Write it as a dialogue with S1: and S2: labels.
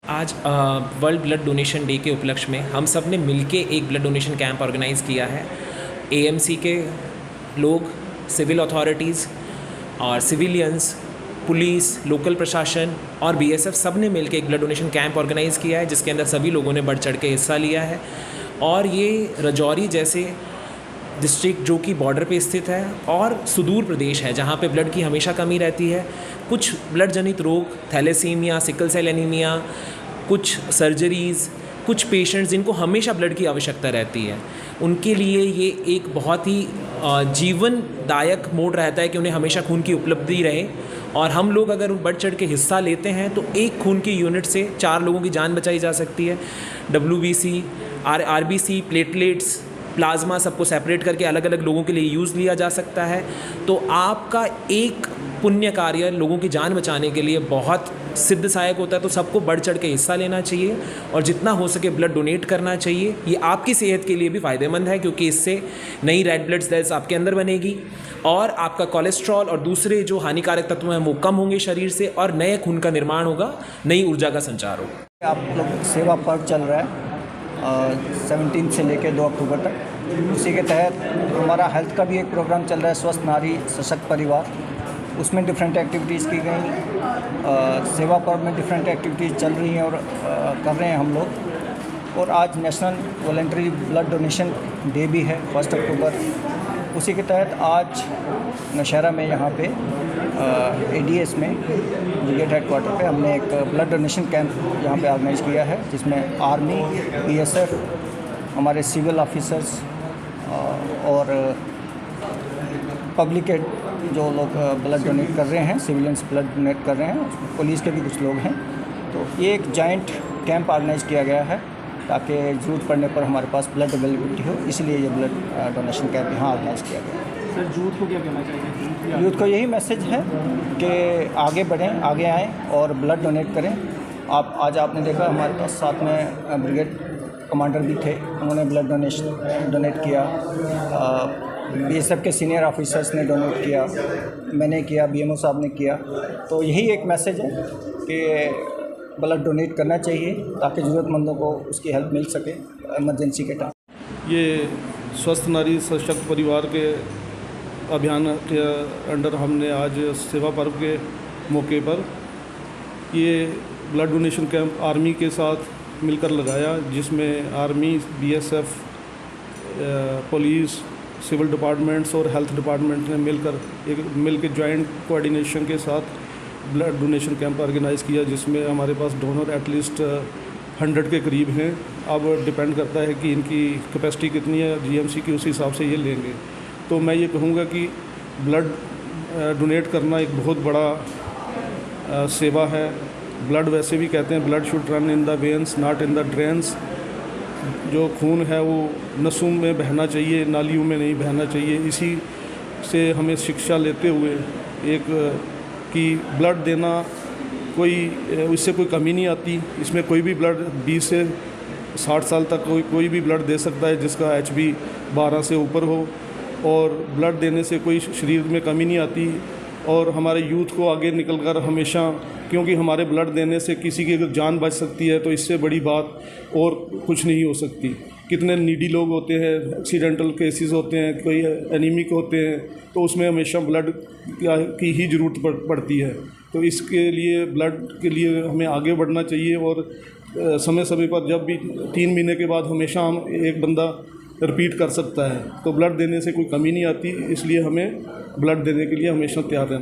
S1: आज world blood donation day के उपलक्ष्य में हम सब ने मिलके एक ब्लड डोनेशन कैंप ऑर्गेनाइज़ किया है। एएमसी के लोग, सिविल अथॉरिटीज़ और सिविलियंस, पुलिस, लोकल प्रशासन और बीएसएफ सब ने मिलके एक ब्लड डोनेशन कैंप ऑर्गेनाइज़ किया है, जिसके अंदर सभी लोगों ने बढ़ चढ़ के हिस्सा लिया है। और ये राजौरी जैसे डिस्ट्रिक्ट जो कि बॉर्डर पे स्थित है और सुदूर प्रदेश है, जहाँ पे ब्लड की हमेशा कमी रहती है, कुछ ब्लड जनित रोग, थैलेसीमिया, सिकल सेल एनीमिया, कुछ सर्जरीज़, कुछ पेशेंट्स जिनको हमेशा ब्लड की आवश्यकता रहती है, उनके लिए ये एक बहुत ही जीवनदायक मोड रहता है कि उन्हें हमेशा खून की उपलब्धि रहे। और हम लोग अगर बढ़ चढ़ के हिस्सा लेते हैं तो एक खून की यूनिट से 4 लोगों की जान बचाई जा सकती है। WBC, RBC, प्लेटलेट्स, प्लाज्मा सबको सेपरेट करके अलग अलग लोगों के लिए यूज़ लिया जा सकता है। तो आपका एक पुण्य कार्य लोगों की जान बचाने के लिए बहुत सिद्ध सहायक होता है। तो सबको बढ़ चढ़ के हिस्सा लेना चाहिए और जितना हो सके ब्लड डोनेट करना चाहिए। ये आपकी सेहत के लिए भी फ़ायदेमंद है, क्योंकि इससे नई रेड ब्लड सेल्स आपके अंदर बनेगी और आपका कोलेस्ट्रॉल और दूसरे जो हानिकारक तत्व हैं वो कम होंगे शरीर से, और नए खून का निर्माण होगा, नई ऊर्जा का संचार होगा।
S2: आप लोग सेवा पर्व चल रहा है 17 से लेकर 2 अक्टूबर तक। उसी के तहत हमारा हेल्थ का भी एक प्रोग्राम चल रहा है, स्वस्थ नारी सशक्त परिवार। उसमें डिफरेंट एक्टिविटीज़ की गई। सेवा पर्व में डिफरेंट एक्टिविटीज़ चल रही हैं और कर रहे हैं हम लोग। और आज national voluntary blood donation day भी है 1 अक्टूबर। उसी के तहत आज नौशहरा में यहाँ पे ADS में ब्रिगेड हेडक्वार्टर पे हमने एक ब्लड डोनेशन कैंप यहाँ पे ऑर्गेनाइज़ किया है, जिसमें आर्मी, BSF, हमारे सिविल ऑफिसर्स और पब्लिक जो लोग ब्लड डोनेट कर रहे हैं, सिविलियंस ब्लड डोनेट कर रहे हैं, पुलिस के भी कुछ लोग हैं। तो ये एक जॉइंट कैंप ऑर्गेनाइज़ किया गया है ताकि ज़रूरत पड़ने पर हमारे पास ब्लड अवेलेबिलिटी हो, इसलिए ये ब्लड डोनेशन कैंप यहाँ ऑर्गेनाइज़ किया गया है।
S3: सर, यूथ को क्या कहना चाहिए?
S2: यूथ को यही मैसेज है कि आगे बढ़ें, आगे आएँ और ब्लड डोनेट करें। आज आपने देखा हमारे पास साथ में ब्रिगेड कमांडर भी थे, उन्होंने ब्लड डोनेट किया। BSF के सीनियर ऑफिसर्स ने डोनेट किया, मैंने किया, BMO साहब ने किया। तो यही एक मैसेज है कि ब्लड डोनेट करना चाहिए ताकि ज़रूरतमंदों को उसकी हेल्प मिल सके इमरजेंसी के टाइम।
S3: ये स्वस्थ नारी सशक्त परिवार के अभियान के अंडर हमने आज सेवा पर्व के मौके पर ये ब्लड डोनेशन कैंप आर्मी के साथ मिलकर लगाया, जिसमें army, BSF, police, civil departments और हेल्थ डिपार्टमेंट ने मिलकर जॉइंट कोऑर्डिनेशन के साथ ब्लड डोनेशन कैंप ऑर्गेनाइज़ किया, जिसमें हमारे पास डोनर एटलीस्ट 100 के करीब हैं। अब डिपेंड करता है कि इनकी कैपेसिटी कितनी है, GMC की उस हिसाब से ये लेंगे। तो मैं ये कहूँगा कि ब्लड डोनेट करना एक बहुत बड़ा सेवा है। ब्लड वैसे भी कहते हैं blood should run in the veins not in the drains. जो खून है वो नसों में बहना चाहिए, नालियों में नहीं बहना चाहिए। इसी से हमें शिक्षा लेते हुए एक कि ब्लड देना इससे कोई कमी नहीं आती। इसमें कोई भी ब्लड 20 से 60 साल तक कोई भी ब्लड दे सकता है जिसका HB 12 से ऊपर हो, और ब्लड देने से कोई शरीर में कमी नहीं आती। और हमारे यूथ को आगे निकलकर हमेशा, क्योंकि हमारे ब्लड देने से किसी की अगर जान बच सकती है तो इससे बड़ी बात और कुछ नहीं हो सकती। कितने नीडी लोग होते हैं, एक्सीडेंटल केसेस होते हैं, कोई एनीमिक होते हैं, तो उसमें हमेशा ब्लड की ही ज़रूरत पड़ती है। तो इसके लिए ब्लड के लिए हमें आगे बढ़ना चाहिए और समय समय पर जब भी 3 महीने के बाद हमेशा हम एक बंदा रिपीट कर सकता है। तो ब्लड देने से कोई कमी नहीं आती, इसलिए हमें ब्लड देने के लिए हमेशा तैयार रहना।